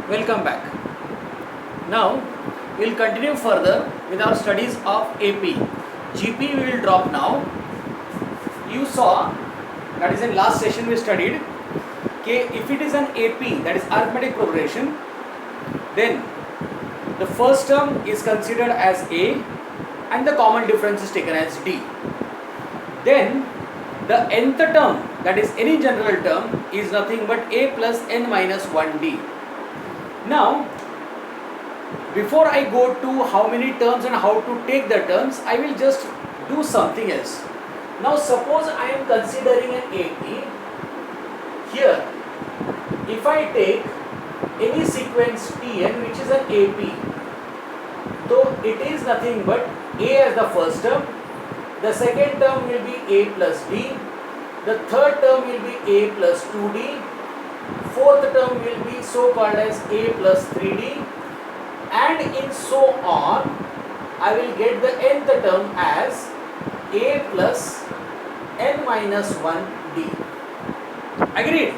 Welcome back. Now we'll continue further with our studies of AP. GP we will drop now. You saw, that is in last session we studied, okay, if it is an AP, that is arithmetic progression, then the first term is considered as A and the common difference is taken as D. Then the nth term, that is any general term, is nothing but A plus n minus 1D. Now, before I go to how many terms and how to take the terms, I will just do something else. Now, suppose I am considering an AP. Here, if I take any sequence Tn which is an AP, so it is nothing but A as the first term, the second term will be A plus D, the third term will be A plus 2D, fourth term will be so called as A plus 3D, and in so on. I will get the nth term as A plus n minus 1D. Agreed?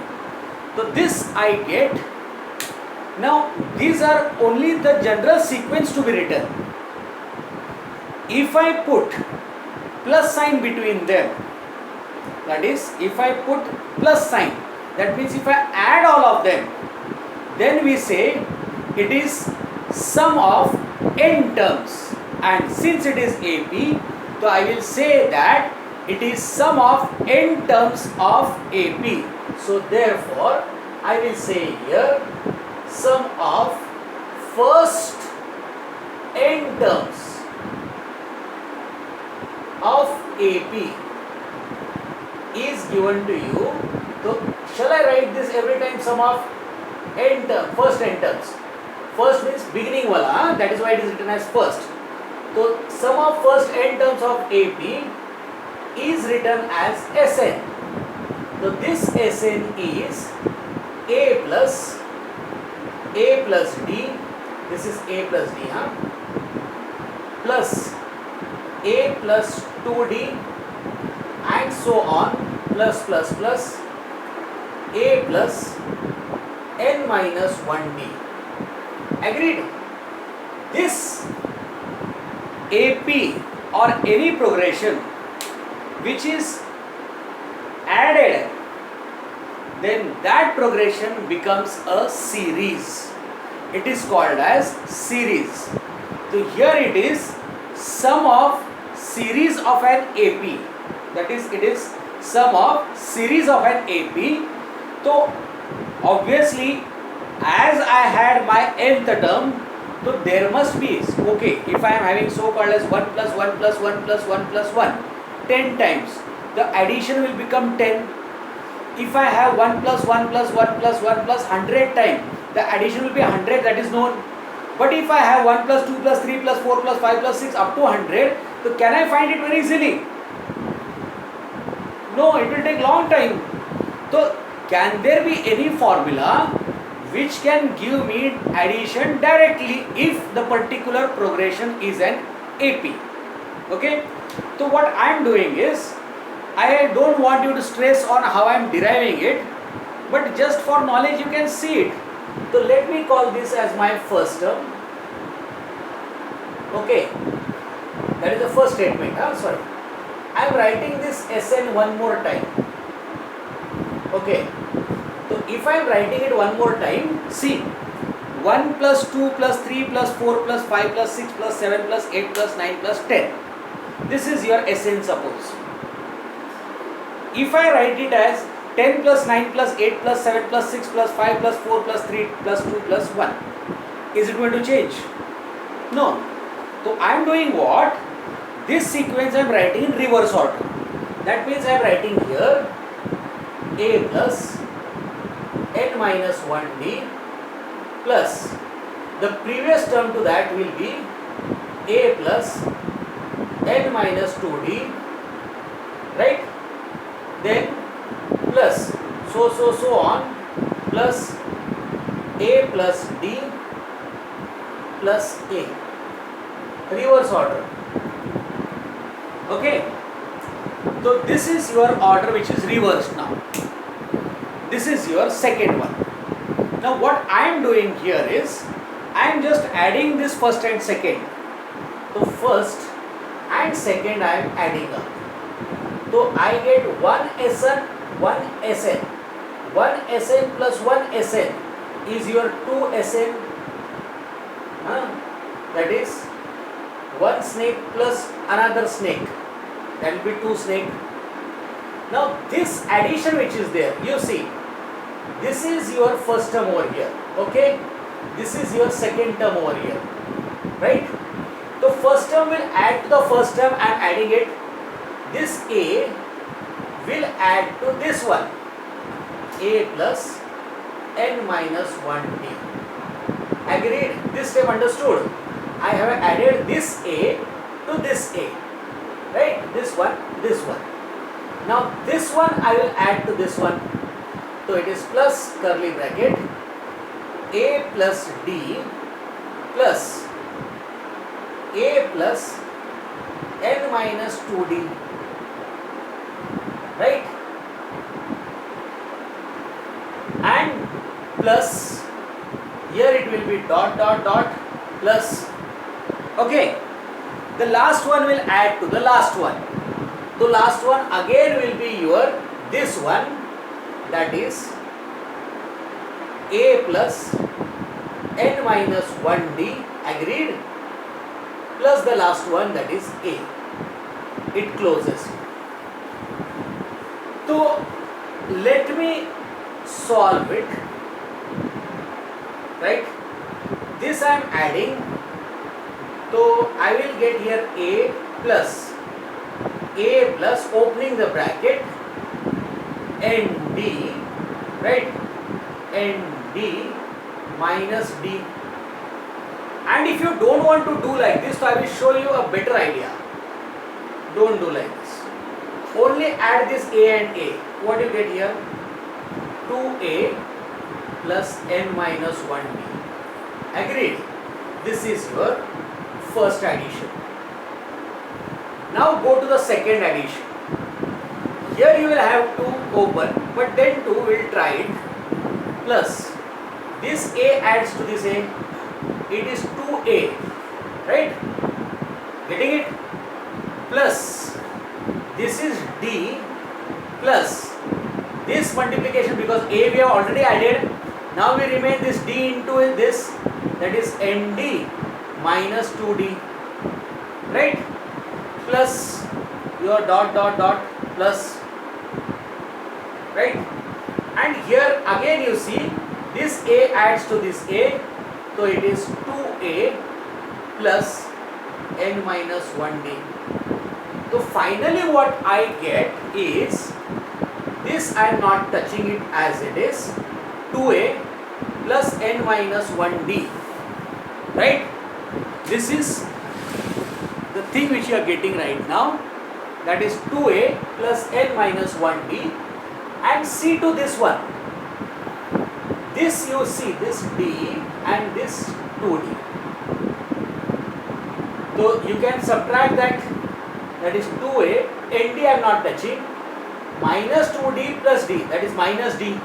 So this I get. Now these are only the general sequence to be written. If I put plus sign between them, that is, if I put plus sign, that means if I add all of them, then we say it is sum of n terms, and since it is AP, so I will say that it is sum of n terms of AP. So therefore I will say here sum of first n terms of AP is given to you. So shall I write this every time sum of n terms, first n terms? First means beginning wala, that is why it is written as first. So sum of first n terms of AP is written as Sn. So this Sn is A plus D, this is A plus D, plus A plus 2D and so on, plus A plus n minus 1D. Agreed? This AP or any progression which is added, then that progression becomes a series. It is called as series. So here it is sum of series of an AP. That is, it is sum of series of an AP. So obviously, as I had my nth term, so there must be, okay, if I am having so called as 1 plus 1 plus 1 plus 1 plus 1 10 times, the addition will become 10. If I have 1 plus 1 plus 1 plus 1 plus 100 times, the addition will be 100, that is known. But if I have 1 plus 2 plus 3 plus 4 plus 5 plus 6 up to 100, so can I find it very easily? No, it will take long time. So can there be any formula which can give me addition directly if the particular progression is an AP? Okay, so what I am doing is, I don't want you to stress on how I am deriving it, but just for knowledge you can see it. So let me call this as my first term. Okay, that is the first statement. Sorry, I am writing this Sn one more time. Okay, so if I am writing it one more time, see, 1 plus 2 plus 3 plus 4 plus 5 plus 6 plus 7 plus 8 plus 9 plus 10. This is your Sn, suppose. If I write it as 10 plus 9 plus 8 plus 7 plus 6 plus 5 plus 4 plus 3 plus 2 plus 1, is it going to change? No. So I am doing what? This sequence I am writing in reverse order. That means I am writing here A plus n minus 1D plus the previous term to that will be A plus n minus 2D, right? Then plus so on, plus A plus D plus A, reverse order. Okay, so this is your order which is reversed now. This is your second one. Now what I am doing here is, I am just adding this first and second. So first and second I am adding up. So I get 1 SN, 1 SN. 1 SN plus 1 SN is your 2 SN. That is one snake plus another snake. That will be 2 snake. Now this addition which is there, you see, this is your first term over here. Okay, this is your second term over here, right? The first term will add to the first term. I am adding it. This A will add to this one, A plus n minus 1D. Agreed? This step understood? I have added this A to this A, right? This one, this one. Now this one I will add to this one. So it is plus curly bracket A plus D plus A plus n minus 2D, right? And plus, here it will be dot dot dot plus. Okay, the last one will add to the last one. The last one again will be your this one, that is A plus n minus 1D, agreed, plus the last one, that is A. It closes. So let me solve it, right? This I am adding, so I will get here A plus opening the bracket ND, right? ND minus D. And if you don't want to do like this, so I will show you a better idea. Don't do like this. Only add this A and A. What you get here? 2A plus n minus 1D. Agreed? This is your first addition. Now go to the second addition. Here you will have to open, but then 2 will try it. Plus this A adds to this A. It is 2A, right? Getting it? Plus this is D plus this multiplication, because A we have already added. Now we remain this D into this, that is ND minus 2D, right? Plus your dot dot dot plus, right? And here again you see this A adds to this A, so it is 2A plus n minus 1D. So finally what I get is this, I am not touching it as it is, 2A plus n minus 1D, right? This is the thing which you are getting right now, that is 2A plus n minus 1D. And see to this one, this you see, this D and this 2D. So you can subtract that is 2A, ND I am not touching, minus 2D plus D, that is minus D.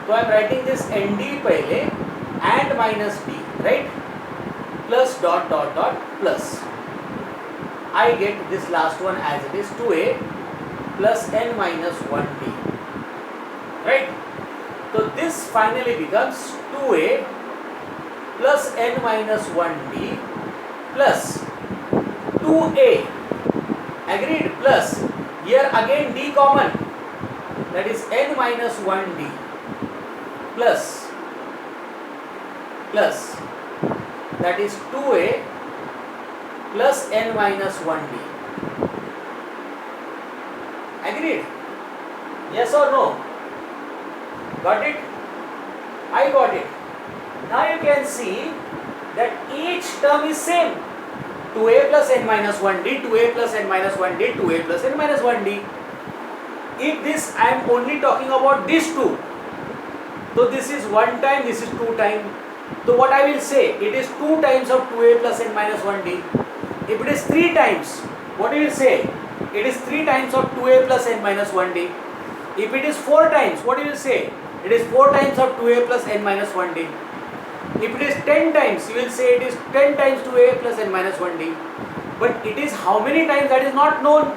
So I am writing this ND pehle and minus D, right? Plus dot dot dot plus. I get this last one as it is, 2A plus n minus 1D, right? So this finally becomes 2A plus n minus 1D plus 2A, agreed, plus here again D common, that is n minus 1D plus that is 2A plus n minus 1D. Agreed? Yes or no? Got it? I got it. Now you can see that each term is same. 2A plus n minus 1D, 2A plus n minus 1D, 2A plus n minus 1D. If this, I am only talking about these two. So this is 1 time, this is 2 time. So what I will say, it is 2 times of 2A plus n minus 1D. If it is 3 times, what you will say? It is 3 times of 2A plus n minus 1D. If it is 4 times, what you will say? It is 4 times of 2a plus n minus 1d. If it is 10 times, you will say it is 10 times 2a plus n minus 1d. But it is how many times, that is not known.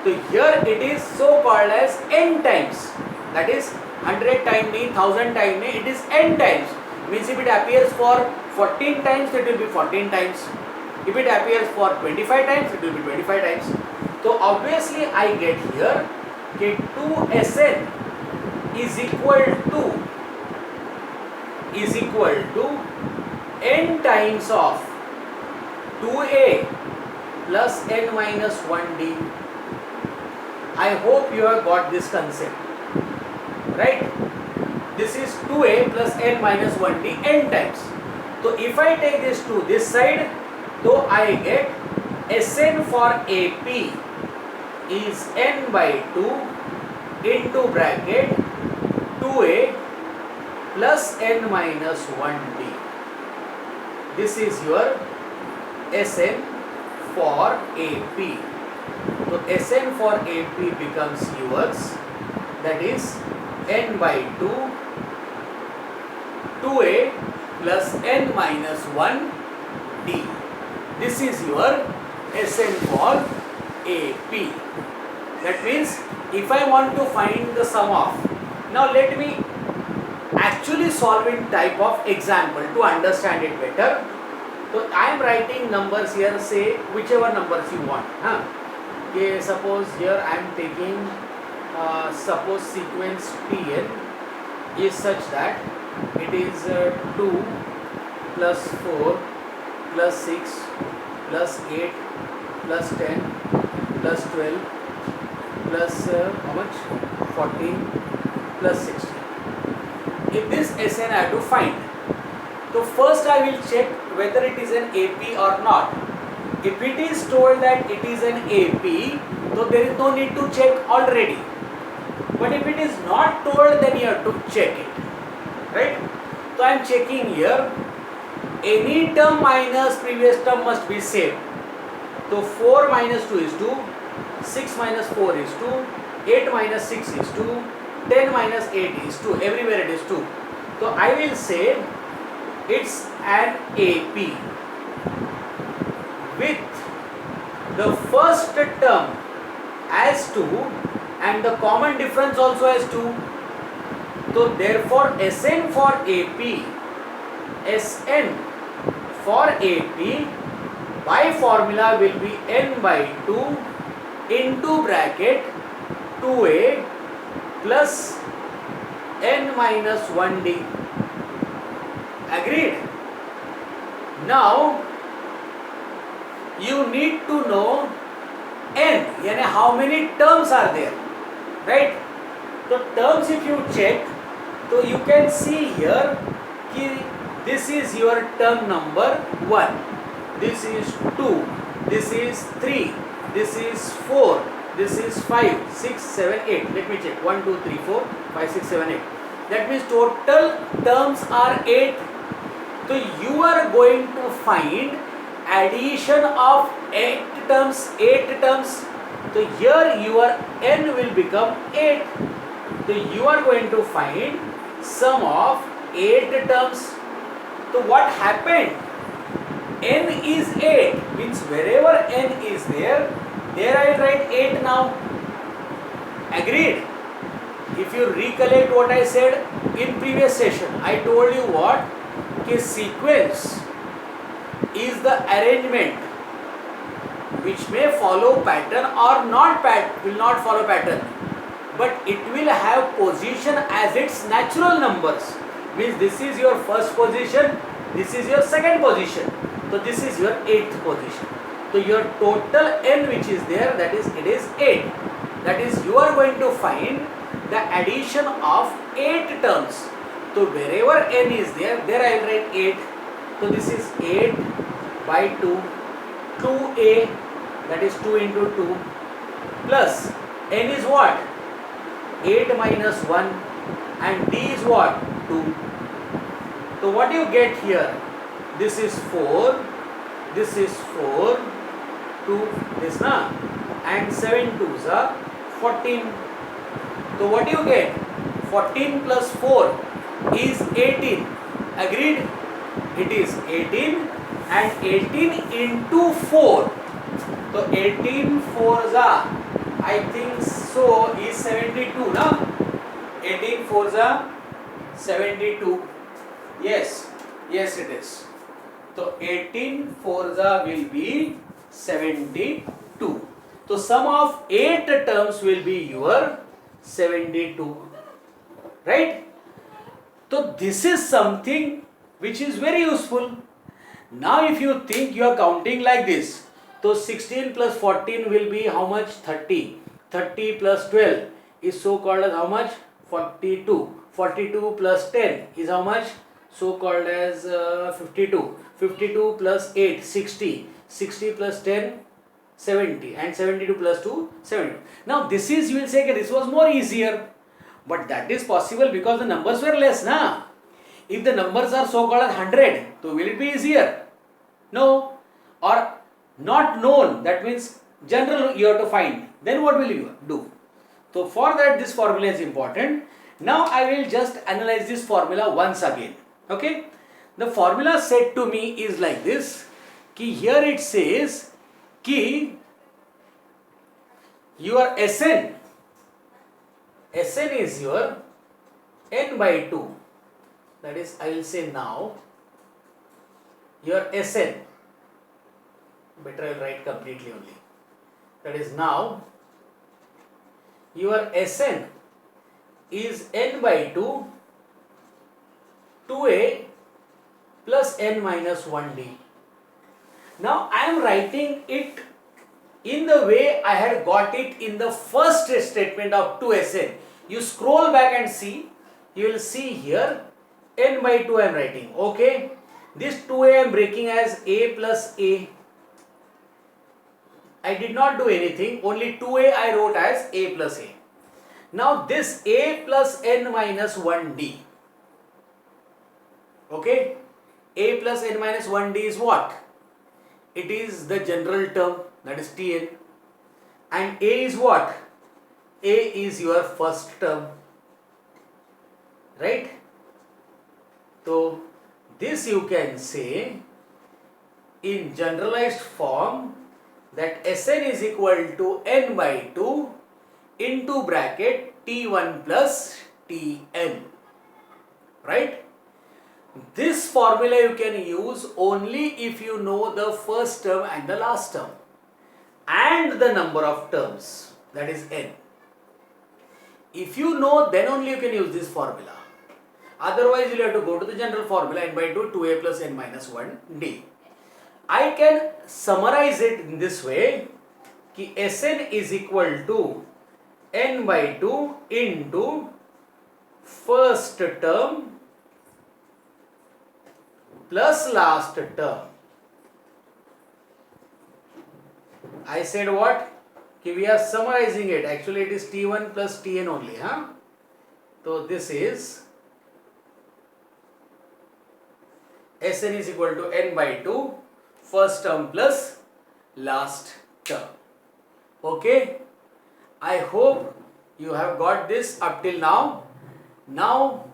So here it is so called as n times. That is 100 times d, 1000 times d, it is n times. Means if it appears for 14 times, it will be 14 times. If it appears for 25 times, it will be 25 times. So obviously I get here that 2Sn is equal to n times of 2a plus n minus 1d. I hope you have got this concept, right? This is 2a plus n minus 1d n times. So if I take this to this side, so I get Sn for AP is n by 2 into bracket 2a plus n minus 1d. This is your Sn for AP. So Sn for AP becomes yours, that is n by 2 2a plus n minus 1d. This is your Sn for AP. That means if I want to find the sum of, now let me actually solve in type of example to understand it better. So I am writing numbers here, say whichever numbers you want. Okay, suppose here I am taking suppose sequence Tn is such that it is 2 plus 4 plus 6 plus 8 plus 10 plus 12 plus how much? 14 plus 16. If this Sn I have to find, so first I will check whether it is an AP or not. If it is told that it is an AP, so there is no need to check already. But if it is not told, then you have to check it, right? So I am checking here. Any term minus previous term must be same. So 4 minus 2 is 2, 6 minus 4 is 2, 8 minus 6 is 2, 10 minus 8 is 2, everywhere it is 2. So I will say it's an AP with the first term as 2 and the common difference also as 2. So therefore Sn for AP, Sn for AP by formula will be n by 2 into bracket 2a plus n minus 1d. Agreed? Now you need to know n, yani how many terms are there, right? The terms if you check, so you can see here ki this is your term number 1, this is 2, this is 3, this is 4, this is 5, 6, 7, 8. Let me check. 1, 2, 3, 4, 5, 6, 7, 8. That means total terms are 8. So you are going to find addition of 8 terms. So here your n will become 8. So you are going to find sum of 8 terms. So what happened? N is 8, means wherever n is there I will write 8 now. Agreed? If you recollect what I said in previous session, I told you what? Okay, sequence is the arrangement which may follow pattern or will not follow pattern, but it will have position as its natural numbers. Means this is your first position, this is your second position, so this is your 8th position. So your total n which is there, that is it is 8. That is you are going to find the addition of 8 terms. So wherever n is there I will write 8. So this is 8 by 2, 2a, that is 2 into 2, plus n is what? 8 minus 1, and d is what? 2. So what do you get here? This is 4, this is 4, 2, this na, and 7 2s are 14. So what do you get? 14 plus 4 is 18. Agreed? It is 18 and 18 into 4. So 18 fours are, I think so, is 72 now. 18 fours are 72. Yes, yes it is. So 18 fours will be 72. So sum of 8 terms will be your 72. Right? So this is something which is very useful. Now if you think you are counting like this, so 16 plus 14 will be how much? 30. 30 plus 12 is so called as how much? 42. 42 plus 10 is how much? So called as 52. 52 plus 8, 60. 60 plus 10, 70. And 72 plus 2, 70. Now this is, you will say, okay, this was more easier. But that is possible because the numbers were less, na? If the numbers are so called as 100, so will it be easier? No. Or not known, that means general you have to find. Then what will you do? So for that this formula is important. Now I will just analyze this formula once again. Okay. The formula said to me is like this. Ki here it says ki your Sn is your n by 2. That is, I will say now your Sn. Better I will write completely only. That is now your Sn is n by 2, 2a plus n minus 1d. Now I am writing it in the way I had got it in the first statement of 2Sn. You scroll back and see, you will see here n by 2 I am writing. Okay, this 2a I am breaking as a plus a. I did not do anything, only 2a I wrote as a plus a. Now this a plus n minus 1d. Okay, a plus n minus 1d is what? It is the general term, that is Tn, and a is what? A is your first term, right? So this you can say in generalized form that Sn is equal to n by 2 into bracket T1 plus Tn, right? This formula you can use only if you know the first term and the last term and the number of terms, that is n. If you know, then only you can use this formula. Otherwise, you will have to go to the general formula n by 2, 2a plus n minus 1d. I can summarize it in this way, ki Sn is equal to n by 2 into first term plus last term. I said what? Ki we are summarizing it. Actually, it is T1 plus Tn only. Huh? So this is Sn is equal to n by 2, first term plus last term. Okay. I hope you have got this up till now. Now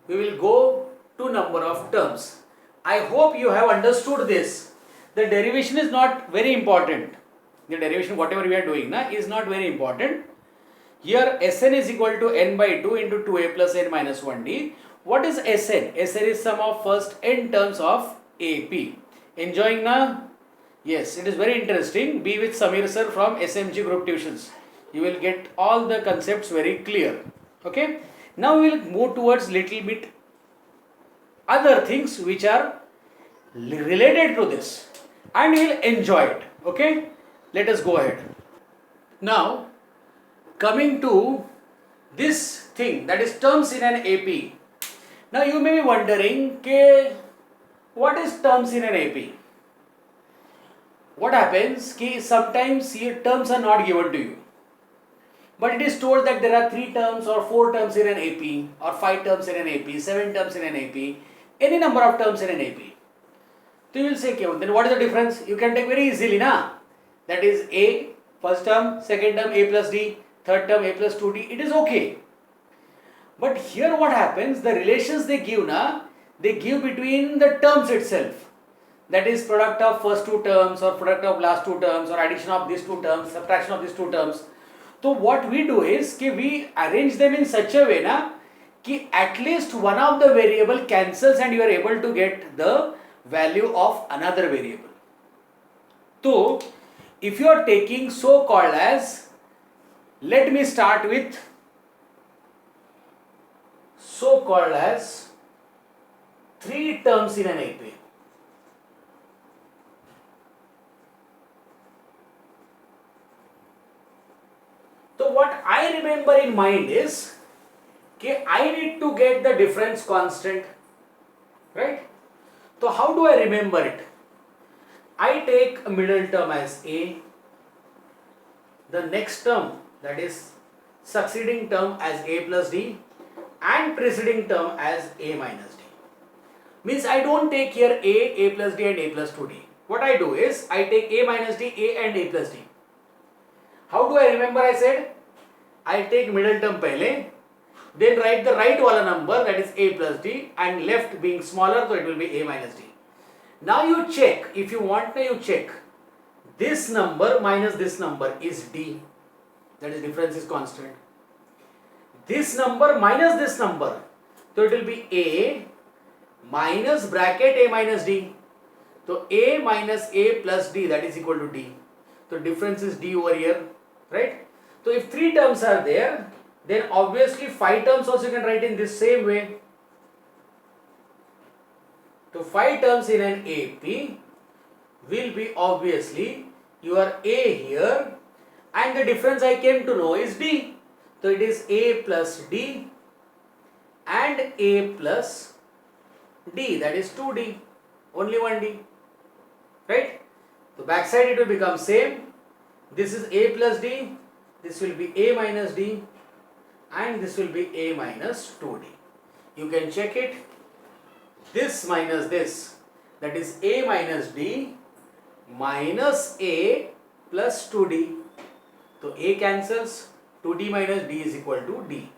we will go to number of terms. I hope you have understood this. The derivation is not very important. The derivation, whatever we are doing, is not very important. Here Sn is equal to n by 2 into 2a plus n minus 1d. What is Sn? Sn is sum of first n terms of AP. Enjoying now? Yes, it is very interesting. Be with Samir sir from SMG Group Tuitions. You will get all the concepts very clear. Okay. Now we will move towards little bit other things which are related to this, and you will enjoy it. Okay. Let us go ahead. Now, coming to this thing, that is terms in an AP. Now you may be wondering, what is terms in an AP? What happens, sometimes your terms are not given to you, but it is told that there are 3 terms or 4 terms in an AP, or 5 terms in an AP, 7 terms in an AP, any number of terms in an AP. So you will say, then what is the difference? You can take very easily, na? That is A, first term, second term A plus D, third term A plus 2D, it is okay. But here what happens, the relations they give they give between the terms itself. That is product of first two terms or product of last two terms or addition of these two terms, subtraction of these two terms. So what we do is we arrange them in such a way कि at least one of the variable cancels and you are able to get the value of another variable. So if you are taking so called as, let me start with so called as 3 terms in an AP. So what I remember in mind is I need to get the difference constant, right? So how do I remember it? I take a middle term as A, the next term, that is succeeding term, as A plus D, and preceding term as A minus D. Means I don't take here A plus D and A plus 2D. What I do is I take A minus D, A and A plus D. How do I remember? I said I take middle term pehle, then write the right wala number, that is A plus D, and left being smaller, so it will be A minus D. Now you check, if you want, you check this number minus this number is D, that is difference is constant. This number minus this number, so it will be A minus bracket A minus D. So A minus A plus D, that is equal to D. So difference is D over here, right? So if 3 terms are there, then obviously 5 terms also you can write in this same way. So 5 terms in an AP will be obviously your A here, and the difference I came to know is D. So it is A plus D and A plus D, that is 2D, only 1D, right? So backside it will become same. This is A plus D, this will be A minus D, and this will be A minus 2D. You can check it. This minus this, that is A minus D minus A plus 2D. So A cancels, 2D minus D is equal to D.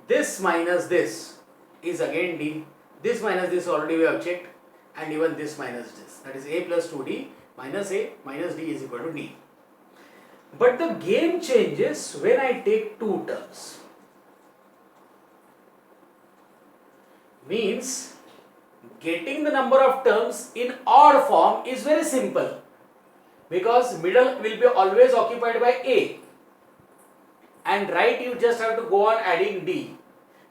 This minus this is again D. This minus this already we have checked, and even this minus this, that is A plus 2D minus A minus D is equal to D. But the game changes when I take 2 terms. Means getting the number of terms in odd form is very simple, because middle will be always occupied by A, and right you just have to go on adding D,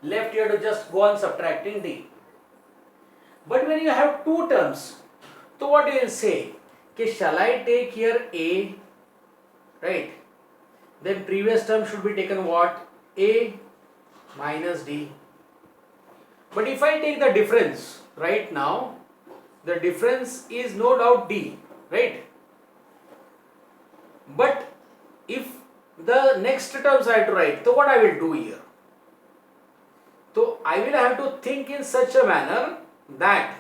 left you have to just go on subtracting D. But when you have 2 terms, so what you will say? Okay, shall I take here A, right? Then previous term should be taken what? A minus D. But if I take the difference, right now, the difference is no doubt D, right? But if the next terms I have to write, so what I will do here? So I will have to think in such a manner that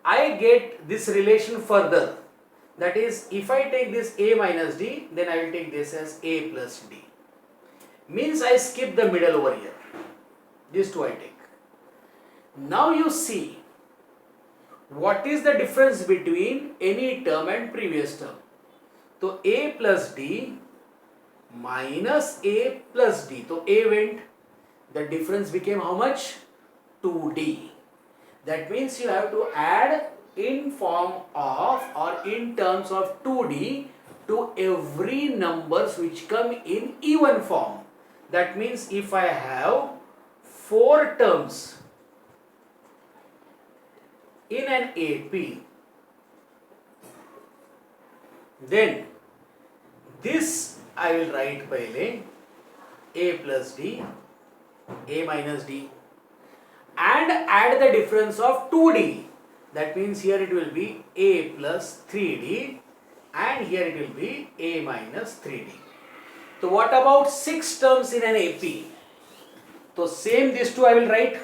I get this relation further. That is, if I take this A minus D, then I will take this as A plus D. Means I skip the middle over here. These two I take. Now you see, what is the difference between any term and previous term? So A plus D minus A plus D. So A went, the difference became how much? 2D. That means you have to add in form of or in terms of 2D to every numbers which come in even form. That means if I have 4 terms in an AP, then this I will write pehle A plus D, A minus D, and add the difference of 2D. That means here it will be A plus 3D, and here it will be A minus 3D. So what about 6 terms in an AP? So same these two I will write.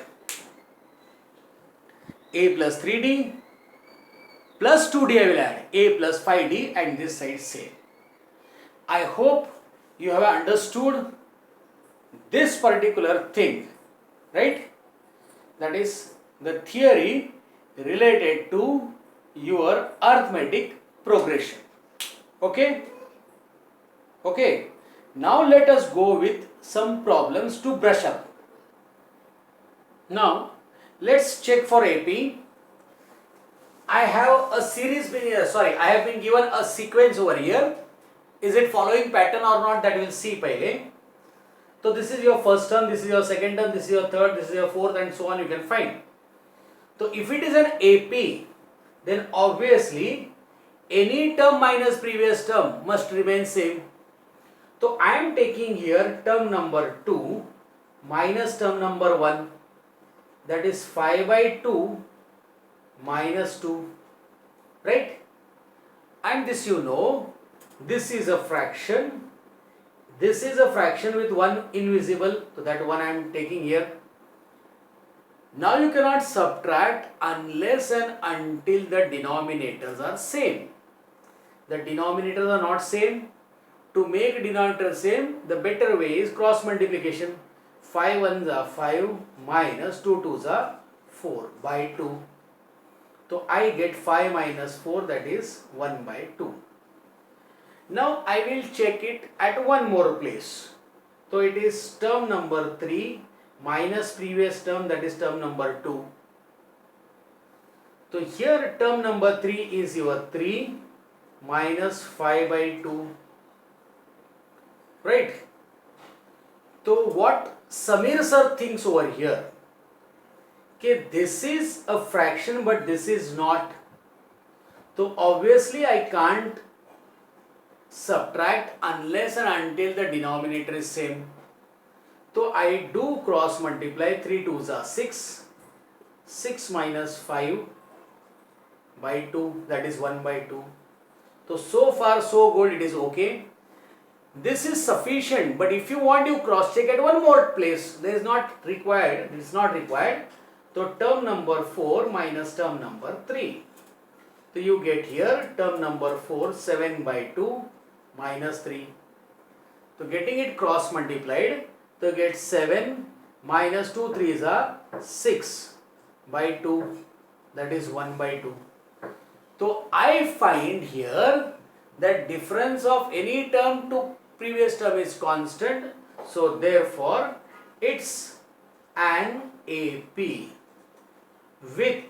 A plus 3D plus 2D I will add, A plus 5D, and this side same. I hope you have understood this particular thing, right? That is the theory related to your arithmetic progression. Okay? Okay. Now let us go with some problems to brush up. Now let's check for AP. I have a series I have been given a sequence over here. Is it following pattern or not, that we'll see pehle. So this is your first term, this is your second term, this is your third, this is your fourth, and so on you can find. So if it is an AP, then obviously any term minus previous term must remain same. So I am taking here term number 2 minus term number 1, that is 5 by 2 minus 2, right? And this you know, this is a fraction. This is a fraction with one invisible, so that one I am taking here. Now you cannot subtract unless and until the denominators are same. The denominators are not same. To make denominator same, the better way is cross multiplication. 5 ones are 5 minus 2 twos are 4 by 2. So I get 5 minus 4, that is 1 by 2. Now I will check it at one more place. So it is term number 3 minus previous term, that is term number 2. So here term number 3 is your 3 minus 5 by 2. Right? So what Samir sir thinks over here, okay, this is a fraction but this is not. So obviously I can't subtract unless and until the denominator is same. So I do cross multiply. 3 twos are 6. 6 minus 5 by 2, that is 1 by 2. So far so good, it is okay. This is sufficient, but if you want to cross check at one more place, there is not required, it is not required. So term number 4 minus term number 3. So you get here term number 4, 7 by 2 minus 3. So getting it cross multiplied, so get 7 minus 2 3s are 6 by 2, that is 1 by 2. So I find here that difference of any term to previous term is constant. So therefore it's an AP with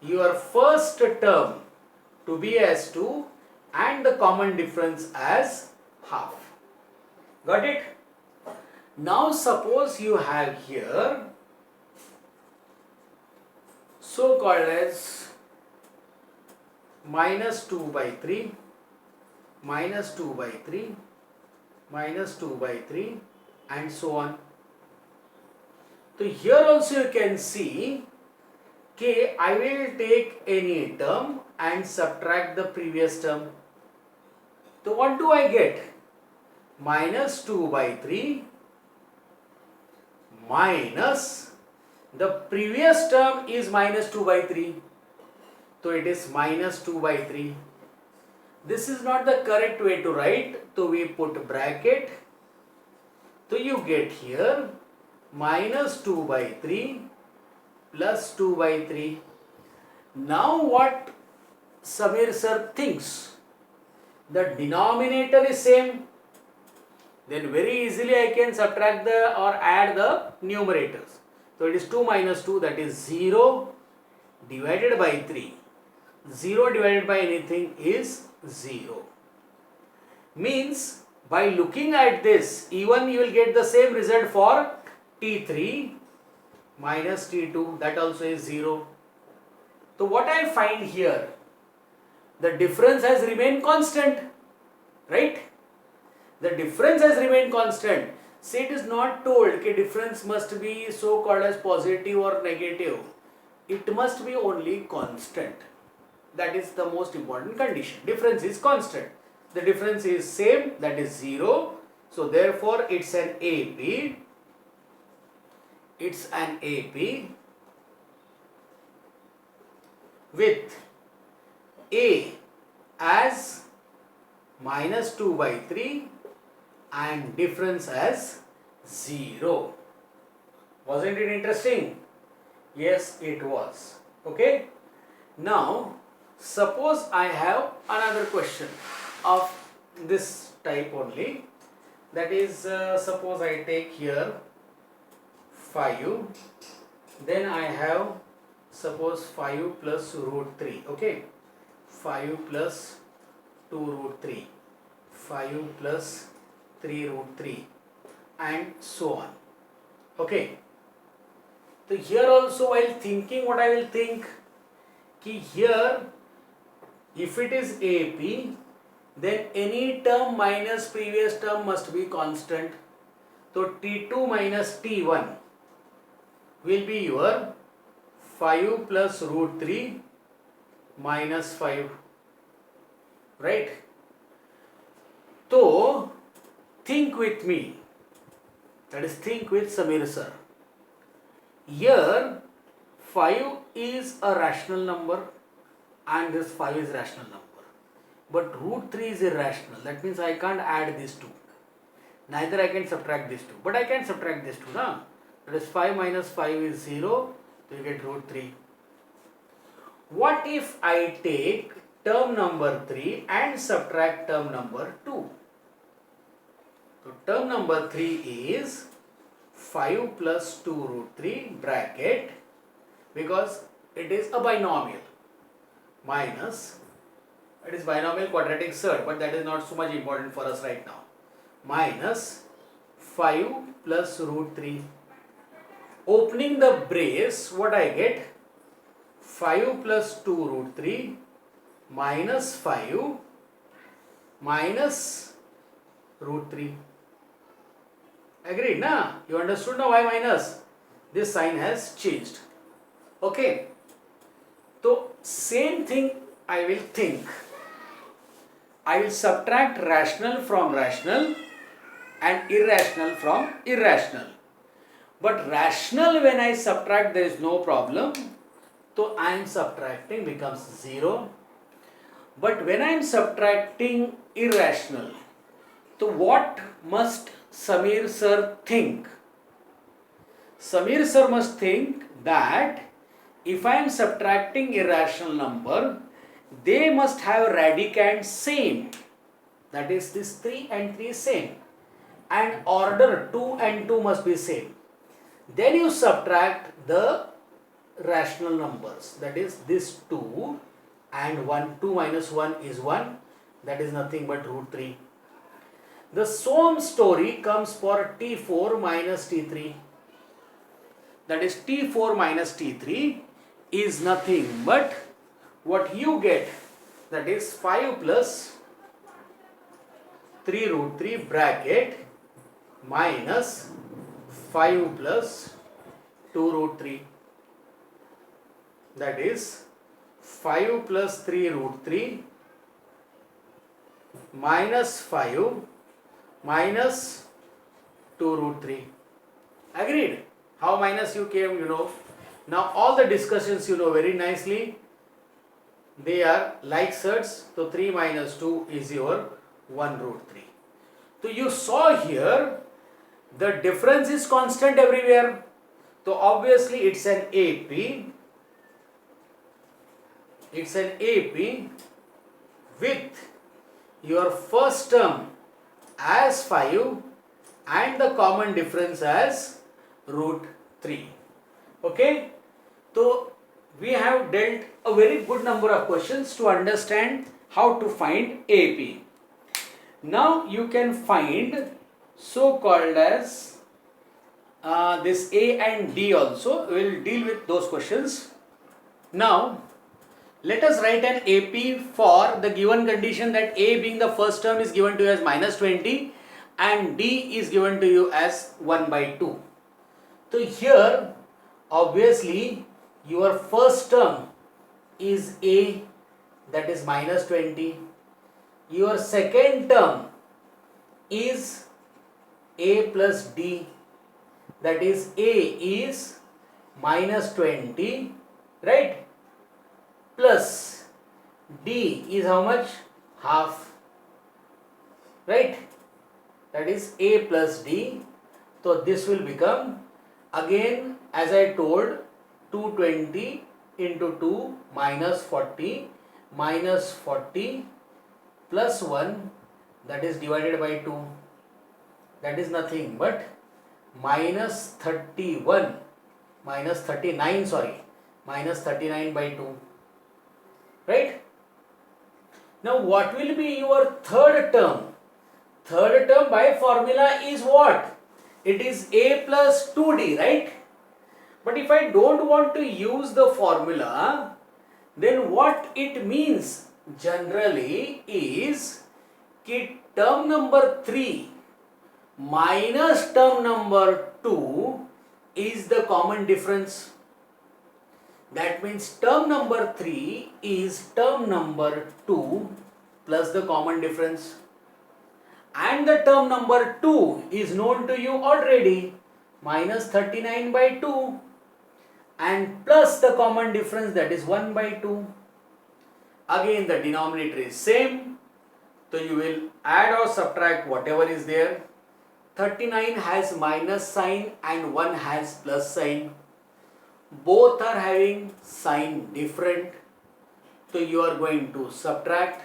your first term to be as 2 and the common difference as half. Got it? Now suppose you have here so called as minus 2 by 3, minus 2 by 3, minus 2 by 3, and so on. So here also you can see, okay, I will take any term and subtract the previous term. So what do I get? Minus 2 by 3 minus the previous term is minus 2 by 3. So it is minus 2 by 3. This is not the correct way to write. So we put bracket. So you get here minus 2 by 3 plus 2 by 3. Now what Samir sir thinks? The denominator is same. Then very easily I can subtract the or add the numerators. So it is 2 minus 2, that is 0 divided by 3. 0 divided by anything is 0. Means by looking at this, even you will get the same result for T3 minus T2, that also is 0. So what I find here, the difference has remained constant, right? The difference has remained constant. See, it is not told that difference must be so called as positive or negative. It must be only constant. That is the most important condition. Difference is constant. The difference is same, that is 0. So therefore it's an AP. It's an AP with A as minus 2 by 3 and difference as 0. Wasn't it interesting? Yes, it was. Okay. Now, suppose I have another question of this type only. That is, suppose I take here 5, then I have suppose 5 plus root 3. Okay. 5 plus 2 root 3. 5 plus 3 root 3 and so on. Okay. So here also, while thinking, what I will think, ki here if it is AP, then any term minus previous term must be constant. So T2 minus T1 will be your 5 plus root 3 minus 5, right? So think with me, that is, think with Samir sir. Here 5 is a rational number and this 5 is rational number, but root 3 is irrational. That means I can't add these two, neither I can subtract these two, but I can subtract these two, na? That is 5 minus 5 is 0, so you get root 3. What if I take term number 3 and subtract term number 2? So term number 3 is 5 plus 2 root 3 bracket, because it is a binomial, minus, it is binomial quadratic surd, but that is not so much important for us right now, minus 5 plus root 3. Opening the brace, what I get? 5 plus 2 root 3 minus 5 minus root 3. Agreed, na? You understood now why minus? This sign has changed. Okay. So same thing I will think. I will subtract rational from rational and irrational from irrational. But rational, when I subtract, there is no problem. So I am subtracting becomes 0. But when I am subtracting irrational, so what must Samir sir think? Samir sir must think that if I am subtracting irrational number, they must have radicand same. That is, this 3 and 3 is same. And order 2 and 2 must be same. Then you subtract the rational numbers. That is, this 2 and 1. 2 minus 1 is 1. That is nothing but root 3. The same story comes for T4 minus T3. That is, T4 minus T3 is nothing but what you get, that is 5 plus 3 root 3 bracket minus 5 plus 2 root 3. That is 5 plus 3 root 3 minus 5 minus 2 root 3. Agreed? How minus you came, you know. Now all the discussions you know very nicely. They are like such. So 3 minus 2 is your 1 root 3. So you saw here the difference is constant everywhere. So obviously it's an AP. It's an AP with your first term as 5 and the common difference as root 3. Okay. So we have dealt a very good number of questions to understand how to find AP. Now you can find so called as this A and D also. We will deal with those questions. Now let us write an AP for the given condition that A being the first term is given to you as minus 20 and D is given to you as 1 by 2. So here obviously your first term is A, that is minus 20. Your second term is A plus D, that is A is minus 20, right? Plus D is how much? Half, right? That is A plus D. So this will become, again as I told, 220 into 2 minus 40 plus 1, that is divided by 2, that is nothing but minus 39 by 2, right? Now what will be your third term? Third term by formula is what? It is a plus 2d, right? But if I don't want to use the formula, then what it means generally is कि term number 3 minus term number 2 is the common difference. That means term number 3 is term number 2 plus the common difference. And the term number 2 is known to you already, minus 39 by 2, and plus the common difference, that is 1 by 2. Again the denominator is same, so you will add or subtract whatever is there. 39 has minus sign and 1 has plus sign. Both are having sign different, so you are going to subtract,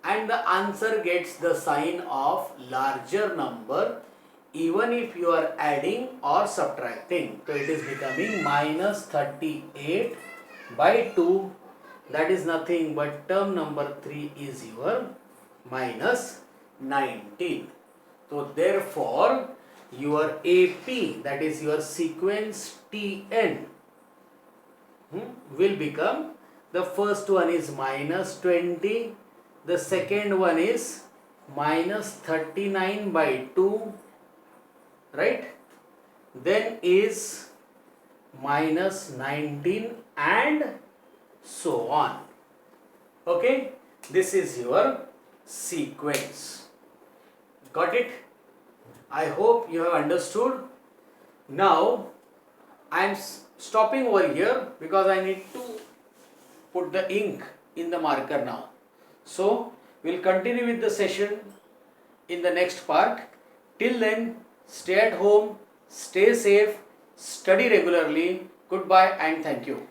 and the answer gets the sign of larger number even if you are adding or subtracting. So it is becoming minus 38 by 2, that is nothing but term number 3 is your minus 19. So therefore your AP, that is your sequence Tn, will become, the first one is minus 20, the second one is minus 39 by 2, right? Then is minus 19 and so on. Okay, this is your sequence. Got it? I hope you have understood. Now I am stopping over here because I need to put the ink in the marker now. So we'll continue with the session in the next part. Till then, stay at home, stay safe, study regularly. Goodbye and thank you.